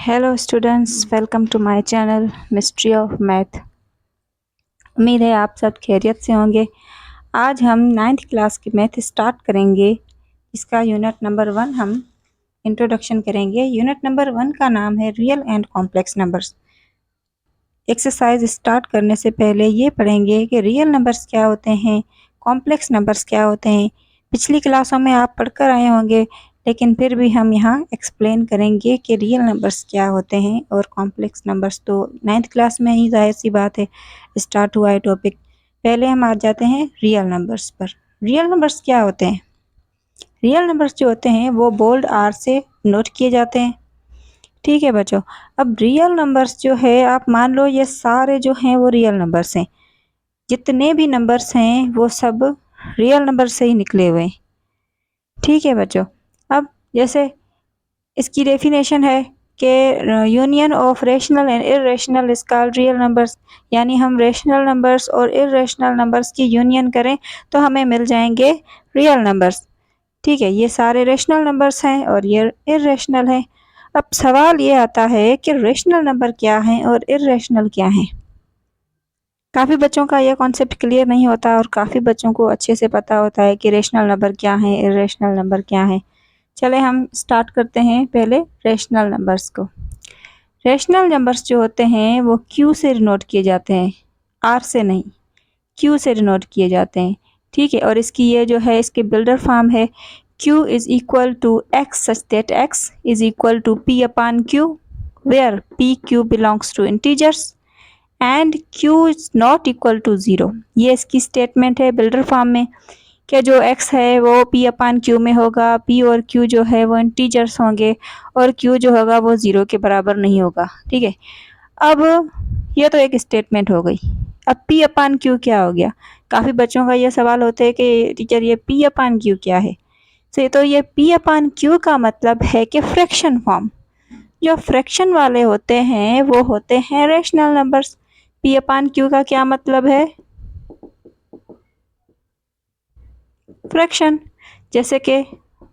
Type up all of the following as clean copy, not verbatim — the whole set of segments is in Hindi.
Hello students, welcome to my channel mystery of math. उम्मीद है आप सब खैरियत से होंगे। आज हम 9th क्लास की मैथ स्टार्ट करेंगे। इसका यूनिट नंबर 1 हम इंट्रोडक्शन करेंगे। यूनिट नंबर 1 का नाम है real and complex numbers. Exercise start करने से पहले ये पढ़ेंगे कि रियल नंबर्स क्या होते हैं, कॉम्प्लेक्स नंबर्स क्या होते हैं। पिछली क्लासों में आप पढ़कर आए होंगे, लेकिन फिर भी हम यहाँ एक्सप्लेन करेंगे कि रियल नंबर्स क्या होते हैं और कॉम्प्लेक्स नंबर्स तो 9th क्लास में ही जाहिर सी बात है स्टार्ट हुआ है टॉपिक। पहले हम आ जाते हैं रियल नंबर्स पर। रियल नंबर्स क्या होते हैं? रियल नंबर्स जो होते हैं वो बोल्ड आर से नोट किए जाते हैं। ठीक है बच्चों, अब रियल नंबर्स जो है, आप मान लो ये सारे जो हैं वो रियल नंबर्स हैं। जितने भी नंबर्स हैं वो सब रियल नंबर से ही निकले हुए हैं। ठीक है बच्चों, अब जैसे इसकी डेफिनेशन है कि union of rational and irrational is called real numbers. यानी हम रेशनल नंबर्स और इरेशनल नंबर्स की यूनियन करें तो हमें मिल जाएंगे रियल नंबर्स। ठीक है, ये सारे रेशनल नंबर्स हैं और ये इरेशनल हैं। अब सवाल ये आता है कि रेशनल नंबर क्या हैं और इरेशनल क्या हैं। काफ़ी बच्चों का ये कॉन्सेप्ट क्लियर नहीं होता और काफ़ी बच्चों को अच्छे से पता होता है कि रेशनल नंबर क्या हैं, इरेशनल नंबर क्या हैं। चले हम स्टार्ट करते हैं पहले रेशनल नंबर्स को। रेशनल नंबर्स जो होते हैं वो क्यू से डिनोट किए जाते हैं, आर से नहीं, क्यू से डिनोट किए जाते हैं। ठीक है, और इसकी ये जो है इसके बिल्डर फॉर्म है q is equal to x such that x is equal to p upon q where p q belongs to integers and q is not equal to 0। ये इसकी स्टेटमेंट है बिल्डर फॉर्म में कि जो x है वो p अपॉन q में होगा, p और q जो है वो इंटीजर्स होंगे और q जो होगा वो 0 के बराबर नहीं होगा। ठीक है, अब ये तो एक स्टेटमेंट हो गई। अब p अपॉन q क्या हो गया? काफ़ी बच्चों का ये सवाल होता है कि टीचर ये p अपॉन q क्या है। तो ये p अपॉन q का मतलब है कि फ्रैक्शन फॉर्म। जो फ्रैक्शन वाले होते हैं वो होते हैं rational numbers. p upon q का क्या मतलब है? फ्रैक्शन। जैसे कि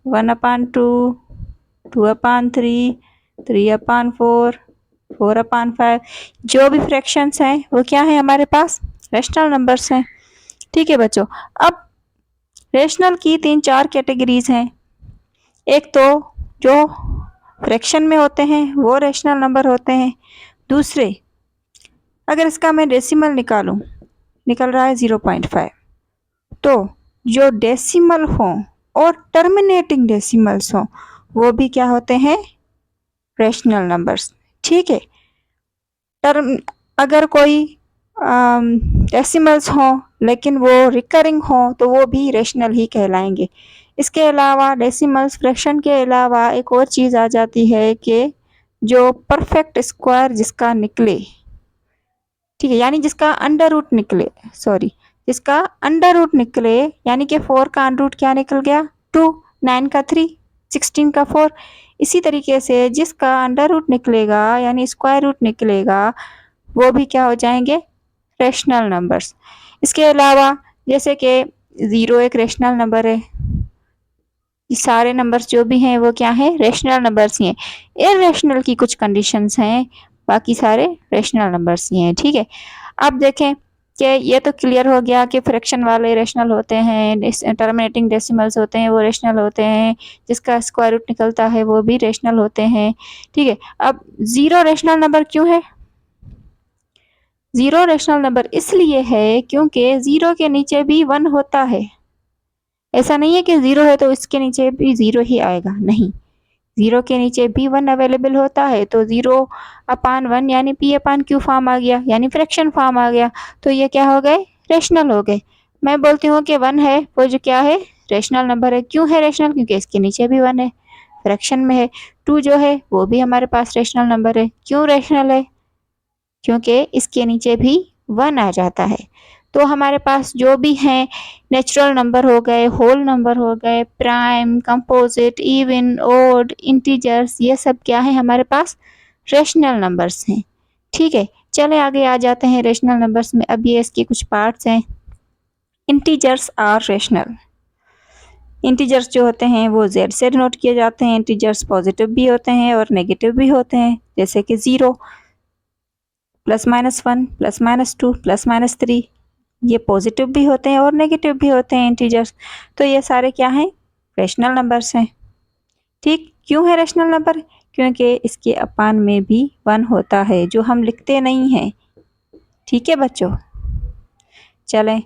1 अपॉन 2, 2 अपॉन 3, 3 अपॉन 4, 4 अपॉन 5, जो भी फ्रैक्शंस हैं वो क्या है हमारे पास? रेशनल नंबर्स हैं। ठीक है बच्चों, अब रेशनल की 3-4 कैटेगरीज हैं। एक तो जो फ्रैक्शन में होते हैं वो रेशनल नंबर होते हैं। दूसरे, अगर इसका मैं डेसिमल निकालूं, निकल रहा है 0.5, तो जो डेसिमल हो और टर्मिनेटिंग डेसिमल्स हो वो भी क्या होते हैं? Rational numbers. ठीक है, टर्म अगर कोई डेसिमल्स हो लेकिन वो रिकरिंग हो तो वो भी रेशनल ही कहलाएंगे। इसके अलावा डेसिमल्स फ्रैक्शन के अलावा एक और चीज़ आ जाती है कि जो परफेक्ट स्क्वायर जिसका निकले, ठीक है, यानी जिसका अंडर रूट निकले, सॉरी, जिसका अंडर रूट निकले, यानी कि 4 का अंडर रूट क्या निकल गया? 2, 9 का 3, 16 का 4। इसी तरीके से जिसका अंडर रूट निकलेगा यानी स्क्वायर रूट निकलेगा वो भी क्या हो जाएंगे? Rational numbers. इसके अलावा जैसे कि 0 एक रेशनल नंबर है। ये सारे नंबर्स जो भी हैं वो क्या हैं? रेशनल नंबर्स ही हैं। इरेशनल की कुछ कंडीशंस हैं, बाकी सारे रेशनल नंबर्स ही हैं। ठीक है, अब देखें कि ये तो क्लियर हो गया कि फ्रैक्शन वाले रेशनल होते हैं, टर्मिनेटिंग डेसिमल्स होते हैं वो रेशनल होते हैं, जिसका स्क्वायर रूट निकलता है वो भी रेशनल होते हैं। ठीक है, अब 0 रेशनल नंबर क्यों है? 0 रेशनल नंबर इसलिए है क्योंकि 0 के नीचे भी 1 होता है। ऐसा नहीं है कि 0 है तो इसके नीचे भी 0 ही आएगा, नहीं, 0 के नीचे भी 1 अवेलेबल होता है। तो 0 अपॉन 1 यानी p अपॉन q फॉर्म आ गया, यानी फ्रैक्शन फॉर्म आ गया। तो ये क्या हो गए? रेशनल हो गए। मैं बोलती हूँ कि 1 है वो जो क्या है? रेशनल नंबर है। क्यों है रेशनल? क्योंकि इसके नीचे भी 1 है, फ्रैक्शन में है। 2 जो है वो भी हमारे पास रेशनल नंबर है। क्यों रेशनल है? क्योंकि इसके नीचे भी 1 आ जाता है। तो हमारे पास जो भी हैं नेचुरल नंबर हो गए, होल नंबर हो गए, prime, composite, even, odd, integers, ये सब क्या है हमारे पास? रेशनल नंबर्स हैं। ठीक है, चले आगे आ जाते हैं रेशनल नंबर्स में। अब ये इसके कुछ पार्ट्स हैं। Integers are rational. इंटीजर्स जो होते हैं वो जेड से डिनोट किए जाते हैं। इंटीजर्स पॉजिटिव भी होते हैं और नेगेटिव भी होते हैं, जैसे कि 0, +-1, +-2, +-3, ये पॉजिटिव भी होते हैं और नेगेटिव भी होते हैं इंटीजर्स। तो ये सारे क्या हैं? रैशनल नंबर्स हैं। ठीक, क्यों है रैशनल नंबर? क्योंकि इसके अपान में भी 1 होता है, जो हम लिखते नहीं हैं। ठीक है बच्चों, चलें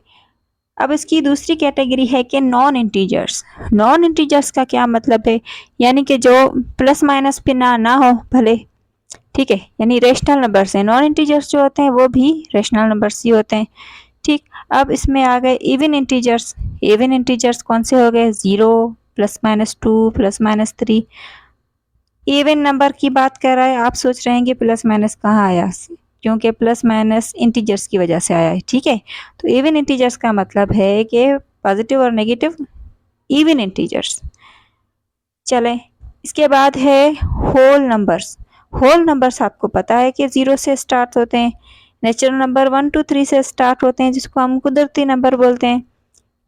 अब इसकी दूसरी कैटेगरी है कि नॉन इंटीजर्स। नॉन इंटीजर्स का क्या मतलब है? यानी कि जो प्लस माइनस पे ना हो भले, ठीक है, यानी रेशनल नंबर्स हैं। नॉन इंटीजर्स जो होते हैं वो भी रेशनल नंबर्स ही होते हैं। ठीक, अब इसमें आ गए इवन इंटीजर्स। इवन इंटीजर्स कौन से हो गए? 0, +-2, +-3। इवन नंबर की बात कर रहा है। आप सोच रहे हैं कि प्लस माइनस कहाँ आया, क्योंकि प्लस माइनस इंटीजर्स की वजह से आया है। ठीक है, तो इवन इंटीजर्स का मतलब है कि पॉजिटिव और नेगेटिव इवन इंटीजर्स। चलें, इसके बाद है होल नंबर्स। होल नंबर्स आपको पता है कि 0 से स्टार्ट होते हैं। नेचुरल नंबर 1, 2, 3 से स्टार्ट होते हैं, जिसको हम कुदरती नंबर बोलते हैं।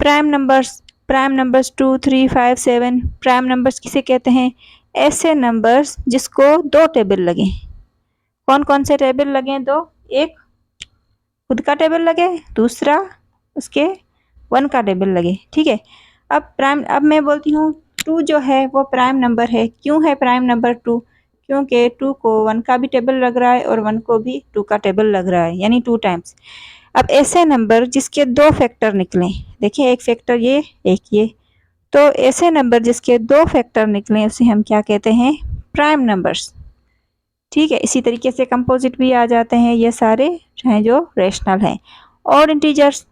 प्राइम नंबर्स 2, 3, 5, 7 प्राइम नंबर्स किसे कहते हैं? ऐसे नंबर्स जिसको 2 टेबल लगे। कौन कौन से टेबल लगे? 2, एक खुद का टेबल लगे, दूसरा उसके 1 का टेबल लगे। ठीक है, अब मैं बोलती हूँ 2 जो है वो प्राइम नंबर है। क्यों है प्राइम नंबर 2? क्योंकि 2 को 1 का भी टेबल लग रहा है और 1 को भी 2 का टेबल लग रहा है, यानी 2 टाइम्स। अब ऐसे नंबर जिसके 2 फैक्टर निकलें, देखिए एक फैक्टर ये, एक ये, तो ऐसे नंबर जिसके 2 फैक्टर निकलें उसे हम क्या कहते हैं? Prime numbers. ठीक है, इसी तरीके से कंपोजिट भी आ जाते हैं। ये सारे हैं जो रेशनल हैं। और इंटीजर्स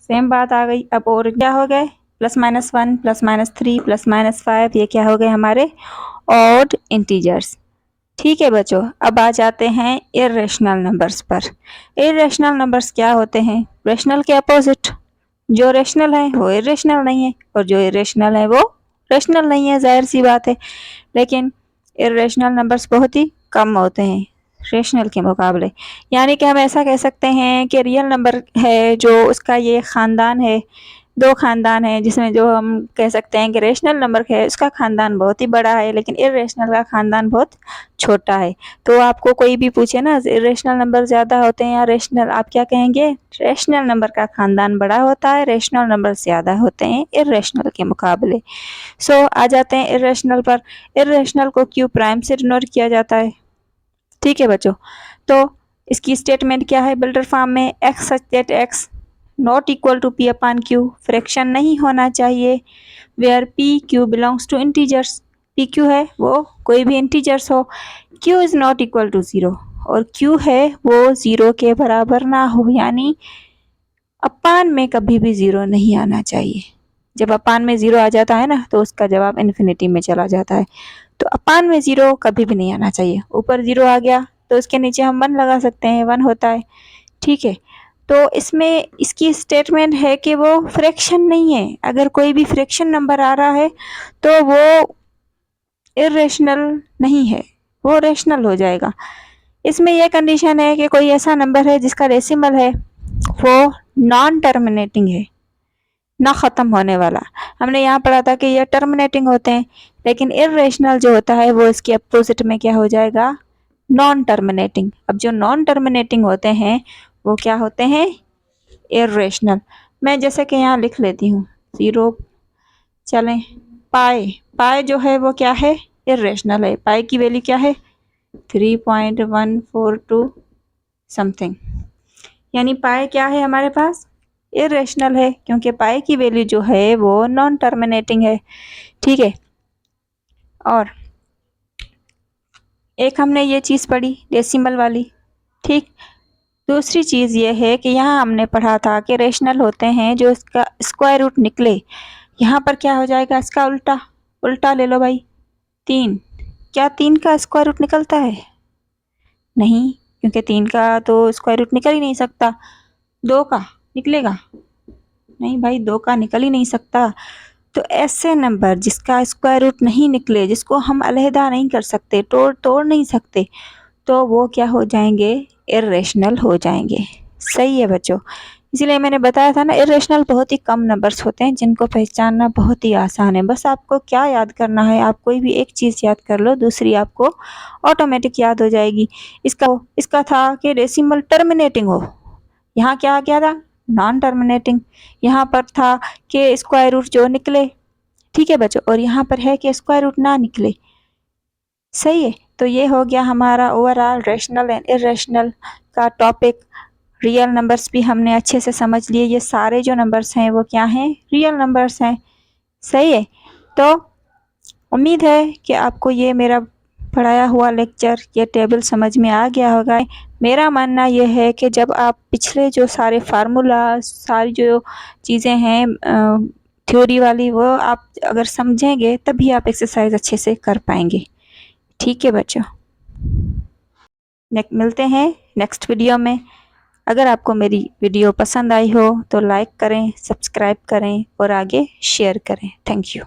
सेम बात आ गई। अब और क्या हो गए? +-1, +-3, +-5, ये क्या हो गए हमारे? Odd integers. ठीक है बच्चों, अब आ जाते हैं इर्रेशनल नंबर्स पर। इर्रेशनल नंबर्स क्या होते हैं? रेशनल के अपोजिट। जो रेशनल है वो इरेशनल नहीं है, और जो इरेशनल है वो रेशनल नहीं है, जाहिर सी बात है। लेकिन इरेशनल नंबर्स बहुत ही कम होते हैं रेशनल के मुकाबले। यानी कि हम ऐसा कह सकते हैं कि रियल नंबर है जो उसका ये ख़ानदान है, 2 ख़ानदान है, जिसमें जो हम कह सकते हैं कि रेशनल नंबर है उसका ख़ानदान बहुत ही बड़ा है, लेकिन इरेशनल का ख़ानदान बहुत छोटा है। तो आपको कोई भी पूछे ना इरेशनल नंबर ज़्यादा होते हैं या रेशनल, आप क्या कहेंगे? रेशनल नंबर का ख़ानदान बड़ा होता है, रेशनल नंबर ज़्यादा होते हैं इरेशनल के मुकाबले। सो आ जाते हैं इरेशनल पर। इरेशनल को क्यू प्राइम से डिनोट किया जाता है। ठीक है बच्चों, तो इसकी स्टेटमेंट क्या है बिल्डर फॉर्म में? X such that x not equal to p upon q, fraction नहीं होना चाहिए। Where p q belongs to integers, p q है वो कोई भी इंटीजर्स हो। Q is not equal to 0, और क्यू है वो 0 के बराबर ना हो, यानी अपान में कभी भी 0 नहीं आना चाहिए। जब अपान में 0 आ जाता है ना तो उसका जवाब इन्फिनिटी में चला जाता है। तो अपान में 0 कभी भी नहीं आना चाहिए। ऊपर 0 आ गया तो उसके नीचे हम 1 लगा सकते हैं, 1 होता है। ठीक है, तो इसमें इसकी स्टेटमेंट है कि वो फ्रैक्शन नहीं है। अगर कोई भी फ्रैक्शन नंबर आ रहा है तो वो इरेशनल नहीं है, वो रेशनल हो जाएगा। इसमें यह कंडीशन है कि कोई ऐसा नंबर है जिसका डेसिमल है वो नॉन टर्मिनेटिंग है, ना ख़त्म होने वाला। हमने यहाँ पढ़ा था कि ये टर्मिनेटिंग होते हैं, लेकिन इरेशनल जो होता है वो इसके अपोजिट में क्या हो जाएगा? Non terminating. अब जो नॉन टर्मिनेटिंग होते हैं वो क्या होते हैं? इरेशनल। मैं जैसे कि यहाँ लिख लेती हूँ 0। चलें, पाई जो है वो क्या है? इरेशनल है। पाई की वैल्यू क्या है? 3.142 समथिंग, यानी पाई क्या है हमारे पास? इरेशनल है, क्योंकि पाई की वैल्यू जो है वो नॉन टर्मिनेटिंग है। ठीक है, और एक हमने ये चीज़ पढ़ी डेसिमल वाली। ठीक, दूसरी चीज़ ये है कि यहाँ हमने पढ़ा था कि रेशनल होते हैं जो इसका स्क्वायर रूट निकले। यहाँ पर क्या हो जाएगा? इसका उल्टा। उल्टा ले लो भाई, 3। क्या 3 का स्क्वायर रूट निकलता है? नहीं, क्योंकि 3 का तो स्क्वायर रूट निकल ही नहीं सकता। 2 का निकलेगा? नहीं भाई, 2 का निकल ही नहीं सकता। तो ऐसे नंबर जिसका स्क्वायर रूट नहीं निकले, जिसको हम अलहदा नहीं कर सकते, तोड़ नहीं सकते, तो वो क्या हो जाएंगे? इरेशनल हो जाएंगे। सही है बच्चों, इसीलिए मैंने बताया था ना, इरेशनल बहुत ही कम नंबर्स होते हैं जिनको पहचानना बहुत ही आसान है। बस आपको क्या याद करना है, आप कोई भी एक चीज़ याद कर लो, दूसरी आपको ऑटोमेटिक याद हो जाएगी। इसका था कि डेसिमल टर्मिनेटिंग हो, यहाँ क्या आ गया था, नॉन टर्मिनेटिंग। यहाँ पर था कि स्क्वायर रूट जो निकले, ठीक है बच्चों, और यहाँ पर है कि स्क्वायर रूट ना निकले। सही है, तो ये हो गया हमारा ओवरऑल रेशनल एंड इरेशनल का टॉपिक। रियल नंबर्स भी हमने अच्छे से समझ लिए, ये सारे जो नंबर्स हैं वो क्या हैं, रियल नंबर्स हैं। सही है, तो उम्मीद है कि आपको ये मेरा पढ़ाया हुआ लेक्चर, ये टेबल समझ में आ गया होगा। मेरा मानना ये है कि जब आप पिछले जो सारे फार्मूला, सारी जो चीज़ें हैं थ्योरी वाली, वो आप अगर समझेंगे तभी आप एक्सरसाइज अच्छे से कर पाएंगे। ठीक है बच्चों, मिलते हैं नेक्स्ट वीडियो में। अगर आपको मेरी वीडियो पसंद आई हो तो लाइक करें, सब्सक्राइब करें और आगे शेयर करें। Thank you.